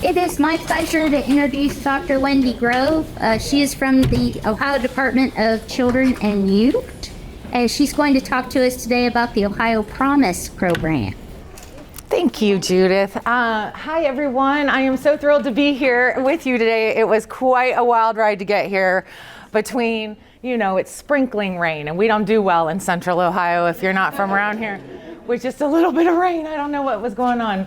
It is my pleasure to introduce Dr. Wendy Grove. She is from the Ohio Department of Children and Youth, and she's going to talk to us today about the Ohio Promise program. Thank you, Judith. Hi, everyone. I am so thrilled to be here with you today. It was quite a wild ride to get here between, it's sprinkling rain, and we don't do well in Central Ohio if you're not from around here, with just a little bit of rain. I don't know what was going on.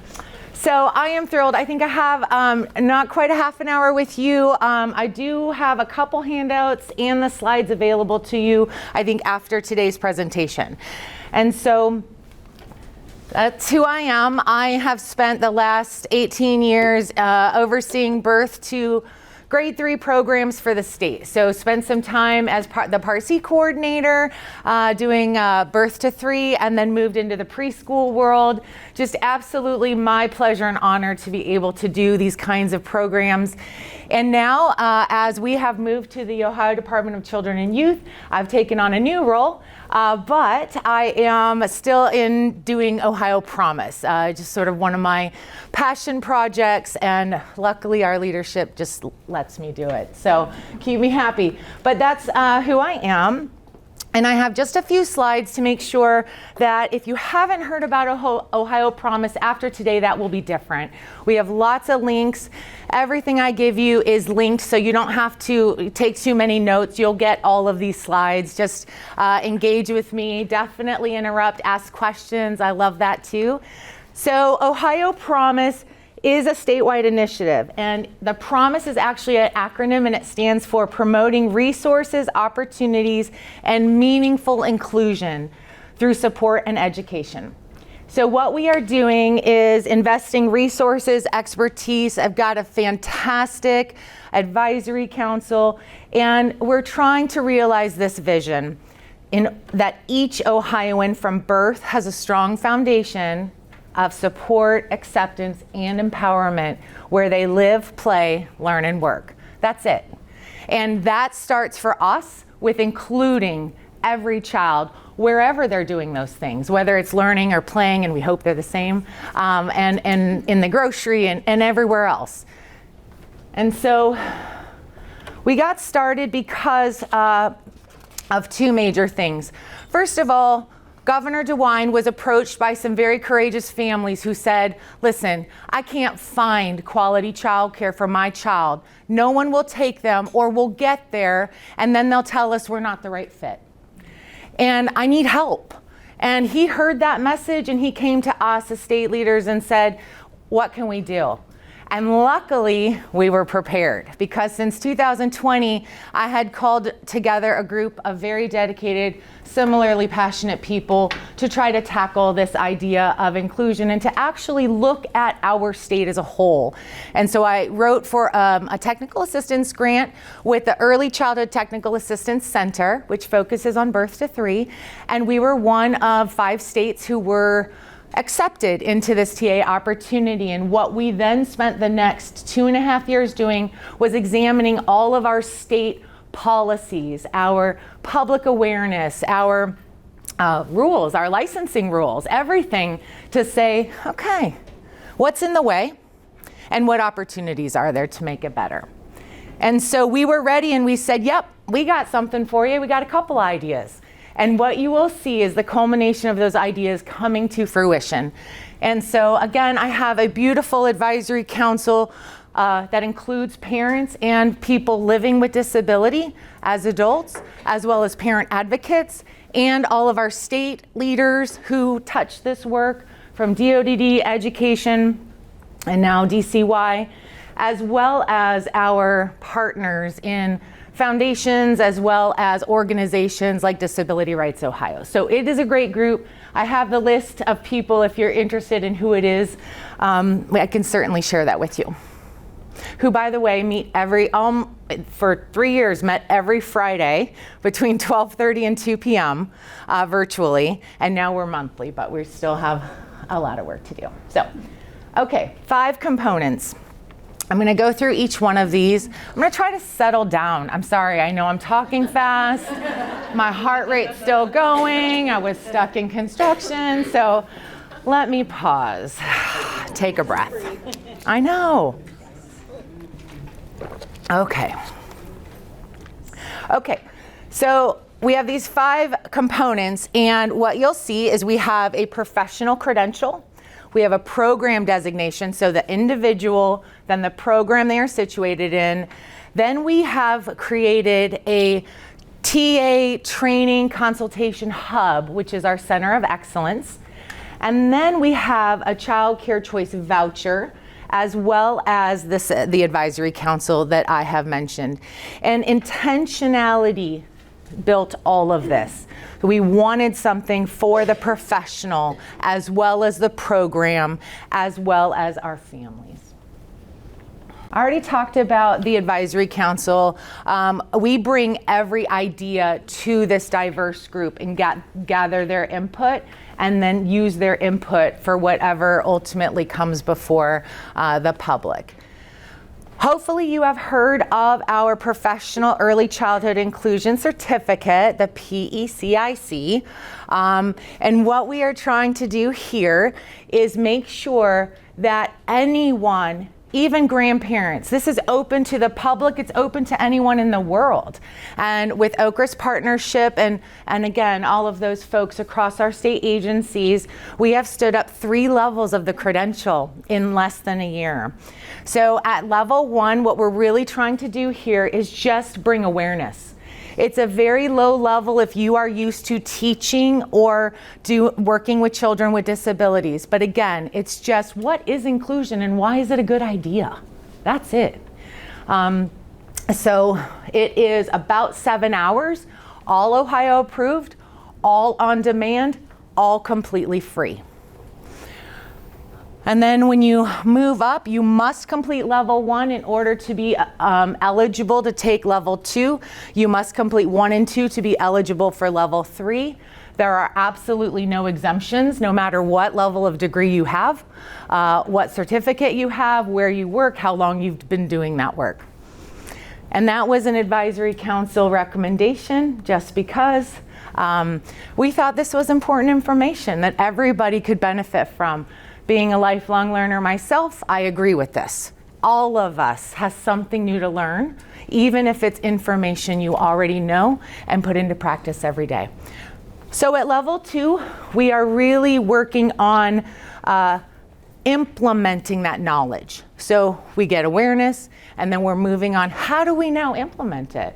So I am thrilled. I think I have not quite a half an hour with you. I do have a couple handouts and the slides available to you, I think, after today's presentation. And so that's who I am. I have spent the last 18 years overseeing birth to grade 3 programs for the state. So spent some time as the Part C coordinator doing birth to 3, and then moved into the preschool world. Just absolutely my pleasure and honor to be able to do these kinds of programs. And now, as we have moved to the Ohio Department of Children and Youth, I've taken on a new role. But I am still in doing Ohio Promise, just sort of one of my passion projects, and luckily our leadership just lets me do it. So keep me happy. But that's who I am. And I have just a few slides to make sure that if you haven't heard about Ohio Promise after today, that will be different. We have lots of links. Everything I give you is linked, so you don't have to take too many notes. You'll get all of these slides. Just engage with me. Definitely interrupt, ask questions. I love that too. So Ohio Promise is a statewide initiative, and the Promise is actually an acronym, and it stands for Promoting Resources, Opportunities, and Meaningful Inclusion through Support and Education. So what we are doing is investing resources, expertise. I've got a fantastic advisory council, and we're trying to realize this vision that each Ohioan from birth has a strong foundation of support, acceptance, and empowerment where they live, play, learn, and work. That's it. And that starts for us with including every child wherever they're doing those things, whether it's learning or playing, and we hope they're the same, and in the grocery and everywhere else. And so we got started because of two major things. First of all, Governor DeWine was approached by some very courageous families who said, listen, I can't find quality childcare for my child. No one will take them, or we'll get there, and then they'll tell us we're not the right fit. And I need help. And he heard that message, and he came to us as state leaders and said, what can we do? And luckily, we were prepared, because since 2020, I had called together a group of very dedicated, similarly passionate people to try to tackle this idea of inclusion and to actually look at our state as a whole. And so I wrote for a technical assistance grant with the Early Childhood Technical Assistance Center, which focuses on birth to 3. And we were one of 5 states who were accepted into this TA opportunity. And what we then spent the next 2.5 years doing was examining all of our state policies, our public awareness, our rules, our licensing rules, everything, to say, okay, what's in the way and what opportunities are there to make it better? And so we were ready, and we said, yep, we got something for you. We got a couple ideas. And what you will see is the culmination of those ideas coming to fruition. And so again, I have a beautiful advisory council that includes parents and people living with disability as adults, as well as parent advocates, and all of our state leaders who touch this work, from DODD, education, and now DCY, as well as our partners in foundations, as well as organizations like Disability Rights Ohio. So it is a great group. I have the list of people if you're interested in who it is. I can certainly share that with you. Who, by the way, meet for 3 years, met every Friday between 12:30 and 2 p.m. Virtually. And now we're monthly, but we still have a lot of work to do. So, okay, 5 components. I'm going to go through each one of these. I'm going to try to settle down. I'm sorry, I know I'm talking fast. My heart rate's still going. I was stuck in construction, so let me pause. Take a breath. I know. Okay. Okay, so we have these 5 components, and what you'll see is we have a professional credential, we have a program designation, so the individual, then the program they are situated in, then we have created a TA training consultation hub, which is our center of excellence, and then we have a child care choice voucher, as well as the advisory council that I have mentioned. And intentionality built all of this. We wanted something for the professional, as well as the program, as well as our families. I already talked about the advisory council. We bring every idea to this diverse group and gather their input, and then use their input for whatever ultimately comes before the public. Hopefully you have heard of our Professional Early Childhood Inclusion Certificate, the PECIC. And what we are trying to do here is make sure that anyone, even grandparents, this is open to the public, it's open to anyone in the world. And with Okris Partnership and again, all of those folks across our state agencies, we have stood up 3 levels of the credential in less than a year. So at level 1, what we're really trying to do here is just bring awareness. It's a very low level if you are used to teaching or working with children with disabilities. But again, it's just what is inclusion and why is it a good idea? That's it. So it is about 7 hours, all Ohio approved, all on demand, all completely free. And then when you move up, you must complete level 1 in order to be eligible to take level 2. You must complete 1 and 2 to be eligible for level 3. There are absolutely no exemptions, no matter what level of degree you have, what certificate you have, where you work, how long you've been doing that work. And that was an advisory council recommendation, just because we thought this was important information that everybody could benefit from. Being a lifelong learner myself, I agree with this. All of us has something new to learn, even if it's information you already know and put into practice every day. So at level 2, we are really working on implementing that knowledge. So we get awareness, and then we're moving on, how do we now implement it?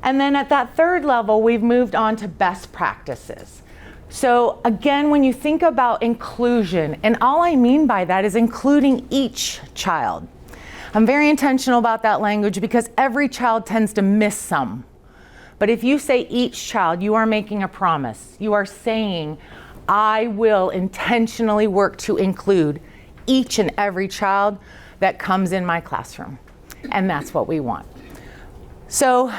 And then at that 3rd level, we've moved on to best practices. So again, when you think about inclusion, and all I mean by that is including each child. I'm very intentional about that language because every child tends to miss some. But if you say each child, you are making a promise. You are saying, I will intentionally work to include each and every child that comes in my classroom. And that's what we want. So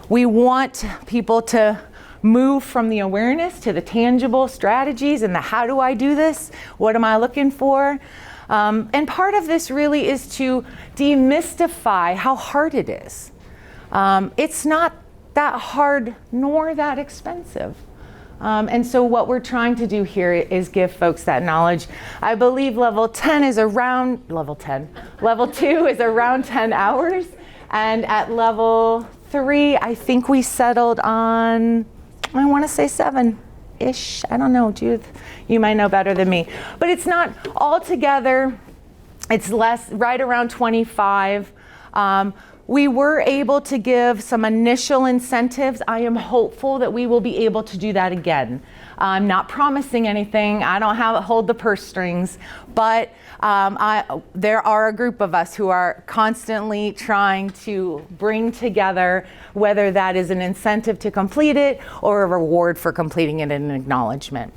we want people to move from the awareness to the tangible strategies and the how do I do this? What am I looking for? And part of this really is to demystify how hard it is. It's not that hard nor that expensive. And so what we're trying to do here is give folks that knowledge. I believe level 2 is around 10 hours. And at level 3, I think we settled on, I want to say 7-ish. I don't know, Judith, you might know better than me. But it's not altogether, it's less, right around 25. We were able to give some initial incentives. I am hopeful that we will be able to do that again. I'm not promising anything. I don't hold the purse strings, but there are a group of us who are constantly trying to bring together, whether that is an incentive to complete it or a reward for completing it and an acknowledgement.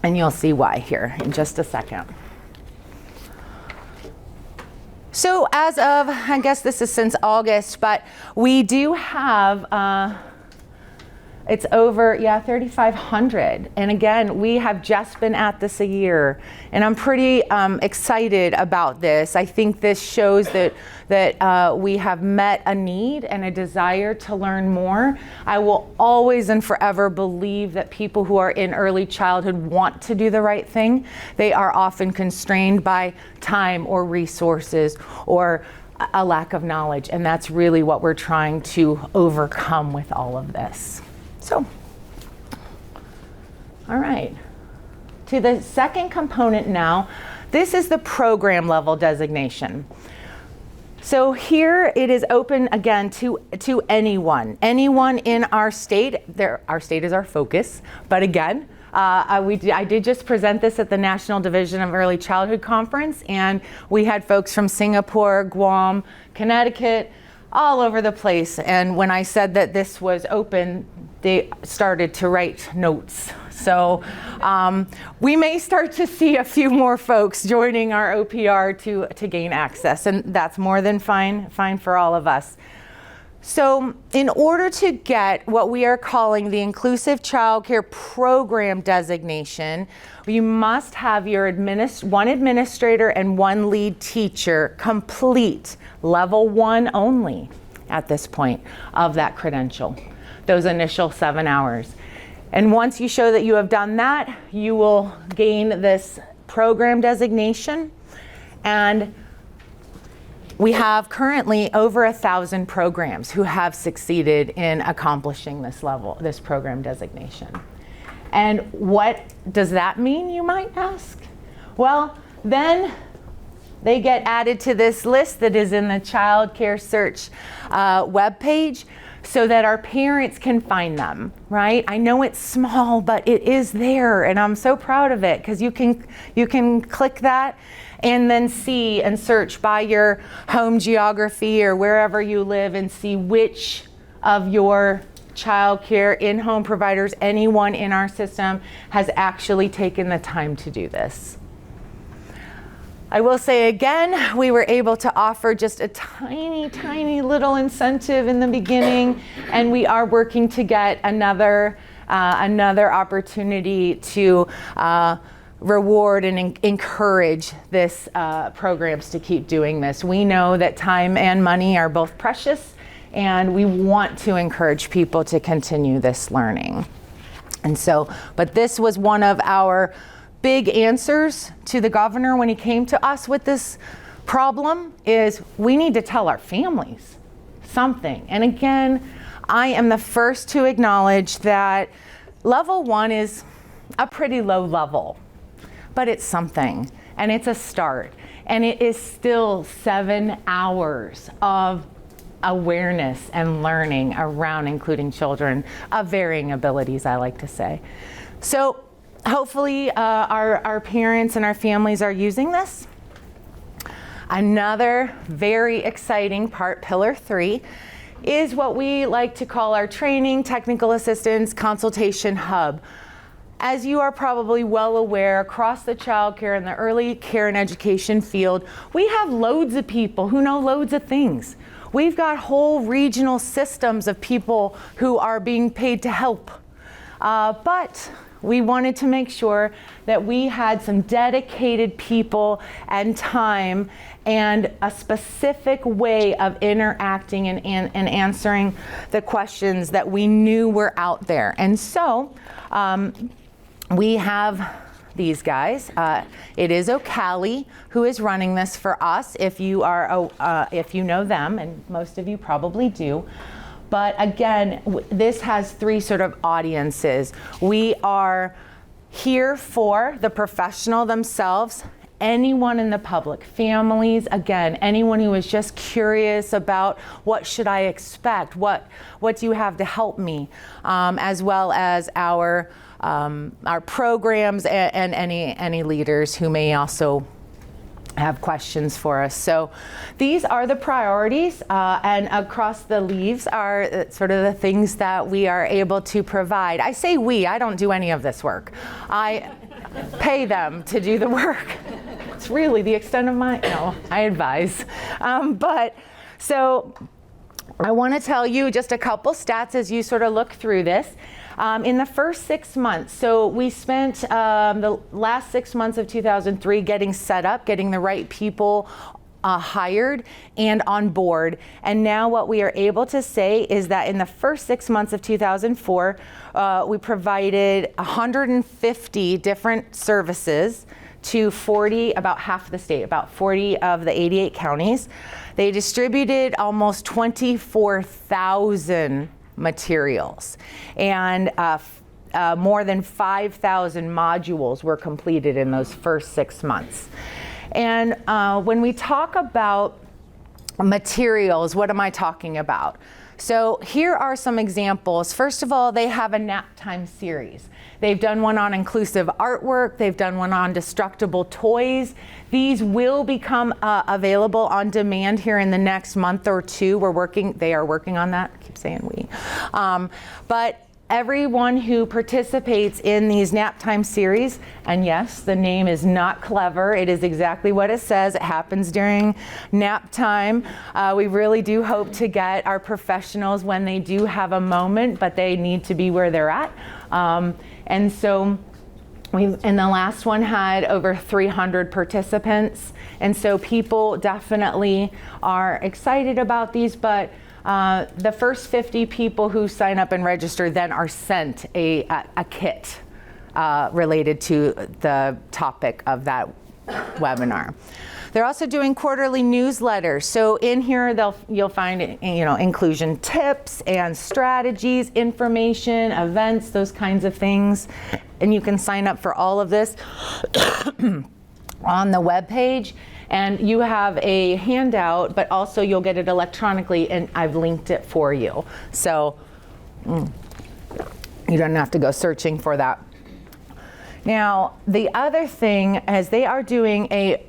And you'll see why here in just a second. So as of, I guess this is since August, but we do have, it's over, 3,500. And again, we have just been at this a year. And I'm pretty excited about this. I think this shows that we have met a need and a desire to learn more. I will always and forever believe that people who are in early childhood want to do the right thing. They are often constrained by time or resources or a lack of knowledge, and that's really what we're trying to overcome with all of this. So, all right, to the second component now. This is the program level designation. So here it is open again to anyone in our state. Our state is our focus, but again, I did just present this at the National Division of Early Childhood Conference, and we had folks from Singapore, Guam, Connecticut, all over the place. And when I said that this was open, they started to write notes. So we may start to see a few more folks joining our OPR to gain access, and that's more than fine for all of us. So in order to get what we are calling the Inclusive Childcare Program designation, you must have your one administrator and one lead teacher complete level 1 only at this point of that credential, those initial 7 hours. And once you show that you have done that, you will gain this program designation. And we have currently over 1,000 programs who have succeeded in accomplishing this program designation. And what does that mean, you might ask? Well, then they get added to this list that is in the Child Care Search webpage, so that our parents can find them, right? I know it's small, but it is there, and I'm so proud of it, because you can click that and then see and search by your home geography or wherever you live and see which of your child care in-home providers, anyone in our system, has actually taken the time to do this. I will say again, we were able to offer just a tiny little incentive in the beginning, and we are working to get another opportunity to reward and encourage this programs to keep doing this. We know that time and money are both precious, and we want to encourage people to continue this learning. And so, but this was one of our big answers to the governor when he came to us with this problem, is we need to tell our families something. And again, I am the first to acknowledge that level 1 is a pretty low level, but it's something, and it's a start. And it is still 7 hours of awareness and learning around including children of varying abilities, I like to say. So hopefully our parents and our families are using this. Another very exciting part, Pillar 3, is what we like to call our training, technical assistance, consultation hub. As you are probably well aware, across the child care and the early care and education field, we have loads of people who know loads of things. We've got whole regional systems of people who are being paid to help. But we wanted to make sure that we had some dedicated people and time and a specific way of interacting and answering the questions that we knew were out there. And so we have these guys. It is O'Cally who is running this for us, if you know them, and most of you probably do. But again, this has 3 sort of audiences. We are here for the professional themselves, anyone in the public, families, again, anyone who is just curious about what should I expect, what do you have to help me, as well as our programs and any leaders who may also have questions for us. So these are the priorities, and across the leaves are sort of the things that we are able to provide. I say we, I don't do any of this work. I pay them to do the work. It's really the extent of I advise. But so I want to tell you just a couple stats as you sort of look through this. In the first 6 months, so we spent the last 6 months of 2003 getting set up, getting the right people hired and on board. And now what we are able to say is that in the first 6 months of 2004, we provided 150 different services to 40, about half the state, about 40 of the 88 counties. They distributed almost 24,000 materials, and more than 5,000 modules were completed in those first 6 months. And when we talk about materials, what am I talking about? So here are some examples. First of all, they have a nap time series. They've done one on inclusive artwork. They've done one on destructible toys. These will become available on demand here in the next month or two. They are working on that. I keep saying we. But everyone who participates in these nap time series, and yes, the name is not clever. It is exactly what it says. It happens during nap time. We really do hope to get our professionals when they do have a moment, but they need to be where they're at. And so and the last one had over 300 participants. And so people definitely are excited about these, but the first 50 people who sign up and register then are sent a kit related to the topic of that webinar. They're also doing quarterly newsletters. So in here you'll find inclusion tips and strategies, information, events, those kinds of things. And you can sign up for all of this on the webpage. And you have a handout, but also you'll get it electronically, and I've linked it for you. So you don't have to go searching for that. Now, the other thing is they are doing a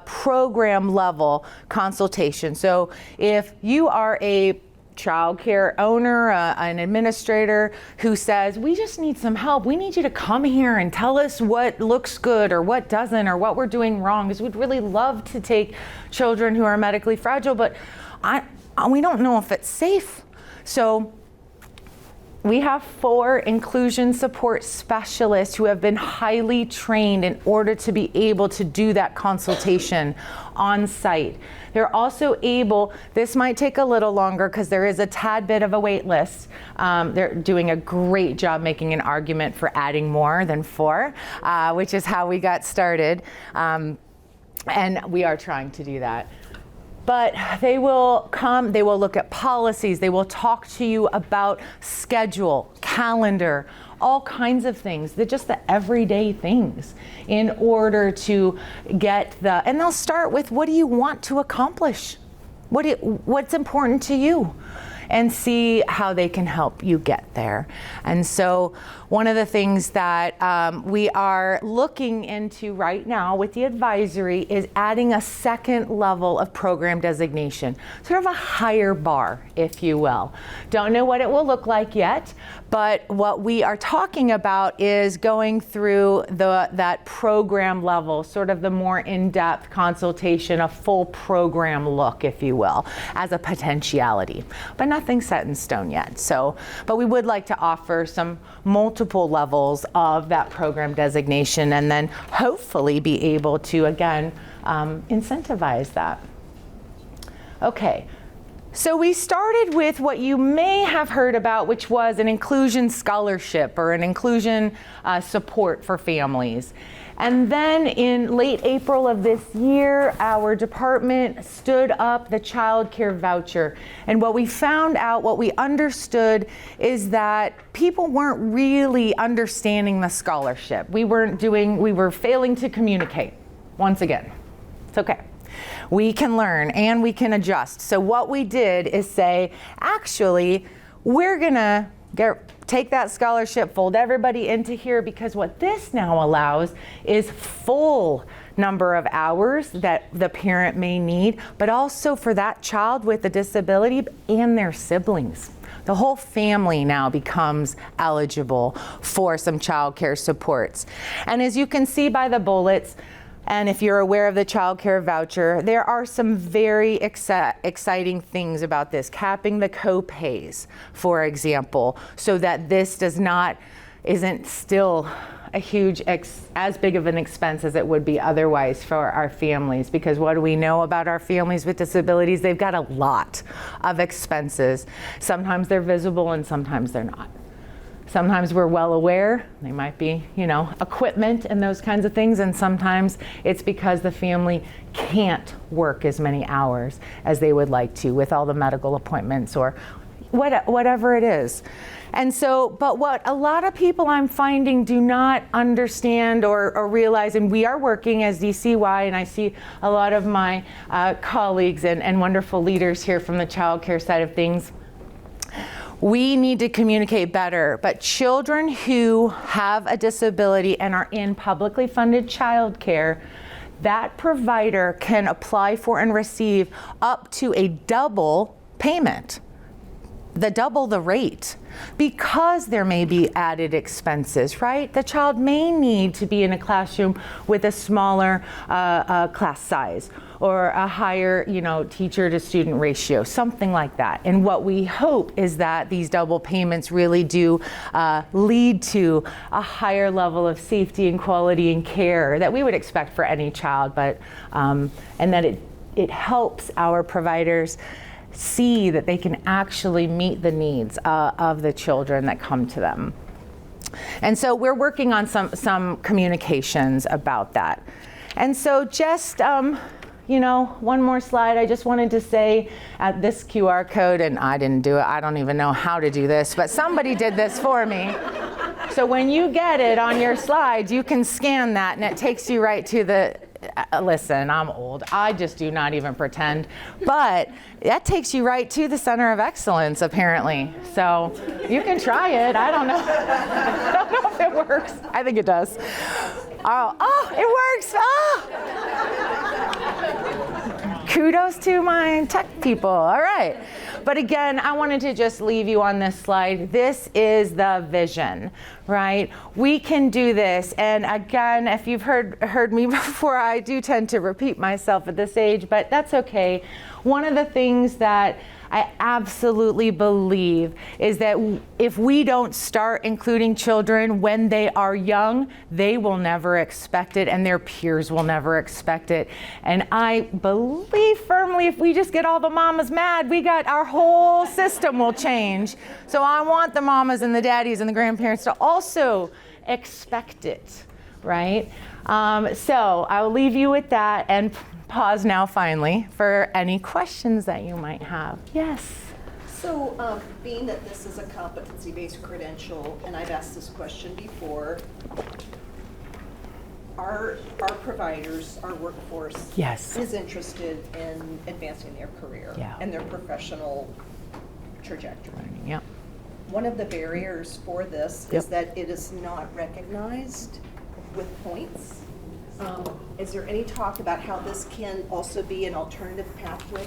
program level consultation. So if you are a child care owner, an administrator who says, we just need some help. We need you to come here and tell us what looks good or what doesn't or what we're doing wrong, because we'd really love to take children who are medically fragile, but we don't know if it's safe. So we have 4 inclusion support specialists who have been highly trained in order to be able to do that consultation on site. They're also able, this might take a little longer because there is a tad bit of a wait list. They're doing a great job making an argument for adding more than 4, which is how we got started. And we are trying to do that. But they will come, they will look at policies, they will talk to you about schedule, calendar, all kinds of things, just the everyday things in order to get and they'll start with, what do you want to accomplish? What's important to you? And see how they can help you get there. And so one of the things that we are looking into right now with the advisory is adding a second level of program designation, sort of a higher bar, if you will. Don't know what it will look like yet, but what we are talking about is going through that program level, sort of the more in-depth consultation, a full program look, if you will, as a potentiality. But nothing set in stone yet. But we would like to offer some multiple levels of that program designation, and then hopefully be able to, again, incentivize that. Okay. So we started with what you may have heard about, which was an inclusion scholarship or an inclusion support for families. And then in late April of this year, our department stood up the child care voucher. And what we found out, what we understood, is that people weren't really understanding the scholarship. We were failing to communicate. Once again, it's okay. We can learn and we can adjust. So what we did is say, actually, we're gonna take that scholarship, fold everybody into here, because what this now allows is full number of hours that the parent may need, but also for that child with a disability and their siblings. The whole family now becomes eligible for some child care supports. And as you can see by the bullets, and if you're aware of the child care voucher, there are some very exciting things about this. Capping the co-pays, for example, so that this isn't still a huge, as big of an expense as it would be otherwise for our families, because what do we know about our families with disabilities? They've got a lot of expenses. Sometimes they're visible and sometimes they're not. Sometimes we're well aware, they might be, equipment and those kinds of things, and sometimes it's because the family can't work as many hours as they would like to with all the medical appointments or whatever it is. And so, but what a lot of people I'm finding do not understand or realize, and we are working as DCY, and I see a lot of my colleagues and wonderful leaders here from the child care side of things, we need to communicate better. But children who have a disability and are in publicly funded child care, that provider can apply for and receive up to a double payment, double the rate, because there may be added expenses, right? The child may need to be in a classroom with a smaller class size or a higher, teacher to student ratio, something like that. And what we hope is that these double payments really do lead to a higher level of safety and quality and care that we would expect for any child, but and that it helps our providers see that they can actually meet the needs of the children that come to them. And so we're working on some communications about that. And so just, one more slide. I just wanted to say this QR code, and I didn't do it. I don't even know how to do this, but somebody did this for me. So when you get it on your slides, you can scan that and it takes you right to the, listen, I'm old. I just do not even pretend. But that takes you right to the Center of Excellence, apparently. So you can try it. I don't know. I don't know if it works. I think it does. Oh, it works. Kudos to my tech people. All right. But again, I wanted to just leave you on this slide. This is the vision, right? We can do this. And again, if you've heard me before, I do tend to repeat myself at this age, but that's okay. One of the things that I absolutely believe is that if we don't start including children when they are young, they will never expect it and their peers will never expect it. And I believe firmly if we just get all the mamas mad, our whole system will change. So I want the mamas and the daddies and the grandparents to also expect it, right? So I'll leave you with that and pause now finally for any questions that you might have. Yes. So being that this is a competency-based credential, and I've asked this question before, our providers, our workforce Yes. is interested in advancing their career and their professional trajectory. Yeah. One of the barriers for this is that it is not recognized with points. Is there any talk about how this can also be an alternative pathway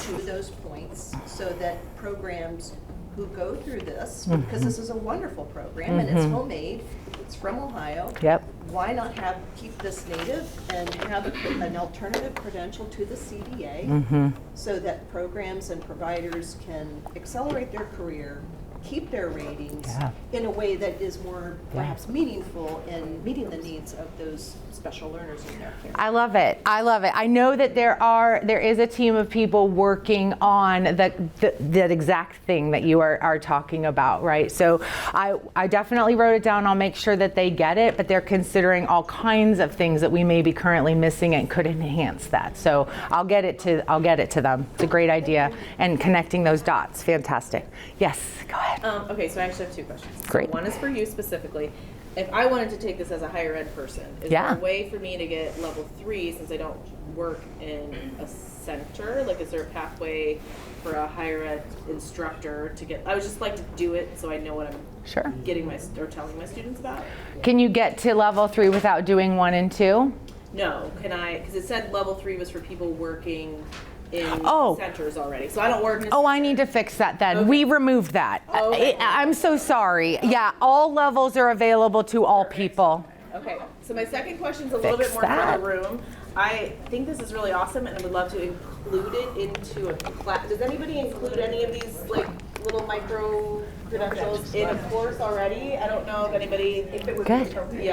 to those points so that programs who go through this, because this is a wonderful program and it's homemade, it's from Ohio. Yep. Why not keep this native and have an alternative credential to the CDA so that programs and providers can accelerate their career, keep their ratings in a way that is more perhaps meaningful in meeting the needs of those special learners in their care. I love it. I love it. I know that there is a team of people working on that exact thing that you are talking about, right? So I definitely wrote it down. I'll make sure that they get it, but they're considering all kinds of things that we may be currently missing and could enhance that. So I'll get it to them. It's a great idea, and connecting those dots, fantastic. Yes, go ahead. Okay, so I actually have two questions. Great. So one is for you specifically. If I wanted to take this as a higher ed person, is there a way for me to get level 3 since I don't work in a center? Like, is there a pathway for a higher ed instructor to get? I would just like to do it so I know what I'm getting or telling my students about. Can you get to level 3 without doing 1 and 2? No, can I? Because it said level 3 was for people working in centers already. So I don't work in a I need to fix that then. Okay. We removed that. Okay. I'm so sorry. Yeah, all levels are available to all people. Okay, so my second question is a little bit more for the room. I think this is really awesome and I would love to include it into a class. Does anybody include any of these like little micro credentials in a course already. I don't know if anybody, if it would be Good. appropriate.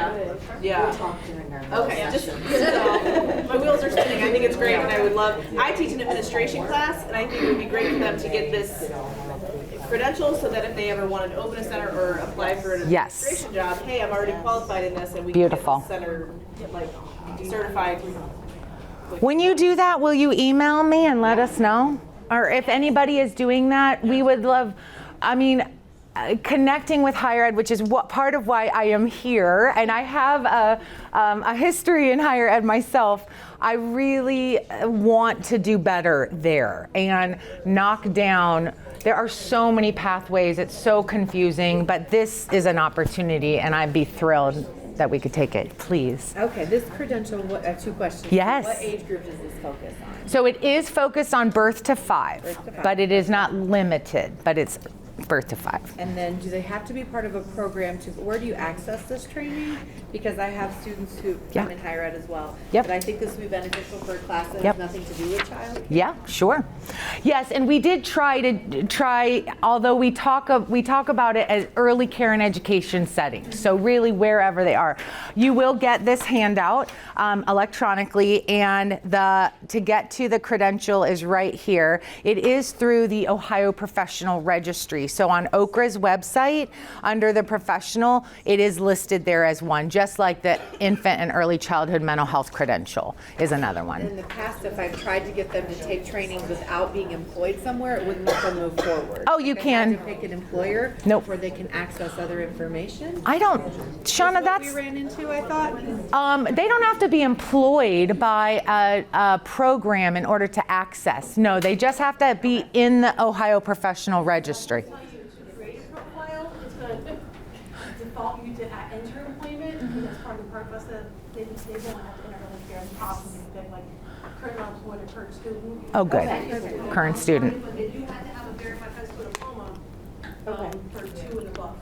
Yeah. Okay, just because my wheels are spinning. I think it's great, and I would love. I teach an administration class, and I think it would be great for them to get this credential, so that if they ever wanted to open a center or apply for an Yes. administration job, hey, I'm already qualified in this, and we Beautiful. can get the center like certified. When you do that, will you email me and let us know? Or if anybody is doing that, we would love, connecting with higher ed, which is what part of why I am here, and I have a history in higher ed myself. I really want to do better there and knock down. There are so many pathways, it's so confusing, but this is an opportunity, and I'd be thrilled that we could take it, please. Okay, this credential, I have 2 questions. Yes. What age group does this focus on? So it is focused on birth to 5, but it is not limited, but it's birth to 5. And then do they have to be part of a program to, where do you access this training? Because I have students who Yeah. come in higher ed as well. Yep. But I think this would be beneficial for a class that Yep. has nothing to do with child. Yeah, sure. Yes, and we did try, although we talk about it as early care and education settings. So really wherever they are. You will get this handout electronically, and to get to the credential is right here. It is through the Ohio Professional Registry. So on Okra's website, under the professional, it is listed there as one, just like the infant and early childhood mental health credential is another one. In the past, if I've tried to get them to take trainings without being employed somewhere, it wouldn't let them move forward. Oh, you They can. had to pick an employer Nope. where they can access other information. I don't, Shauna, What that's, we ran into, I thought. they don't have to be employed by a program in order to access. No, they just have to be in the Ohio Professional Registry. Create a profile, it's going to default you to enter employment, and that's part of the purpose that they won't have to enter really care. The policy is that like current employed or current student. Oh, good. Current student. But they do have to have a verified high school diploma for 2 and above.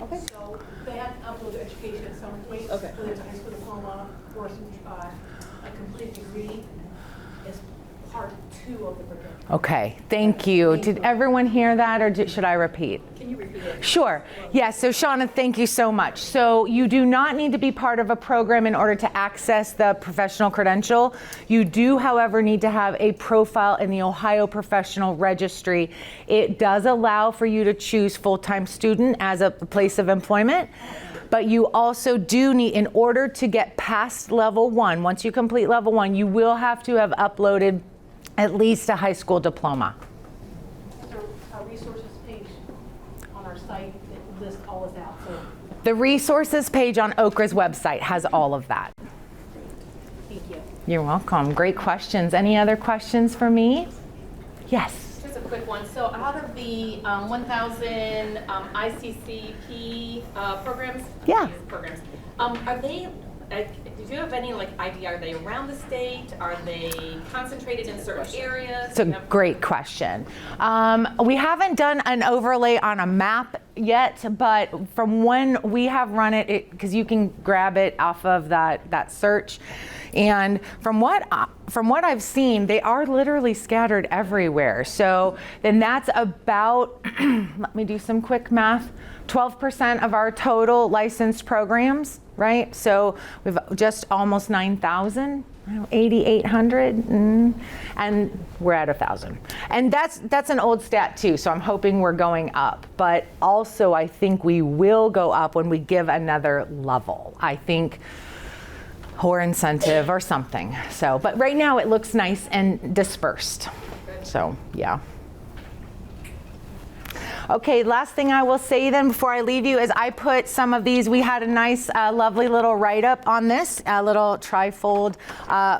Okay. So they have to upload their education at some point, whether it's a high school diploma or a complete degree is part 2 of the program. Okay, thank you. Did everyone hear that, or should I repeat? Can you repeat it? Sure. Yes, so Shauna, thank you so much. So you do not need to be part of a program in order to access the professional credential. You do, however, need to have a profile in the Ohio Professional Registry. It does allow for you to choose full-time student as a place of employment, but you also do need, in order to get past level 1, once you complete level 1, you will have to have uploaded at least a high school diploma. There's a resources page on our site that lists all of that. So The resources page on Okra's website has all of that. thank you. You're welcome. Great questions. Any other questions for me? Yes. Just a quick one. So out of the 1,000 ICCP programs, Yeah. are they? Do you have any idea? Are they around the state? Are they concentrated in certain areas? It's a great question. We haven't done an overlay on a map yet, but from when we have run it, because you can grab it off of that search, and from what I've seen, they are literally scattered everywhere. So then that's about, let me do some quick math, 12% of our total licensed programs, right? So we've just almost 9,000. 8,800, and we're at 1,000. And that's an old stat too, so I'm hoping we're going up. But also I think we will go up when we give another level. I think, or incentive or something. So, but right now it looks nice and dispersed. So, yeah. Okay, last thing I will say then before I leave you is I put some of these, we had a nice, lovely little write-up on this, a little trifold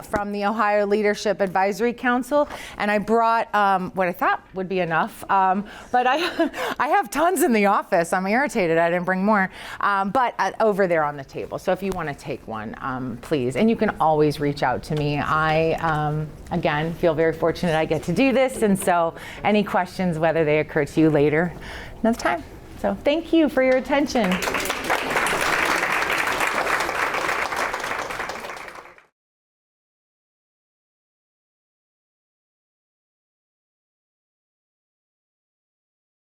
from the Ohio Leadership Advisory Council, and I brought what I thought would be enough, but I have tons in the office. I'm irritated I didn't bring more, but over there on the table. So if you want to take one, please, and you can always reach out to me. I, again, feel very fortunate I get to do this, and so any questions, whether they occur to you later, another time. So thank you for your attention.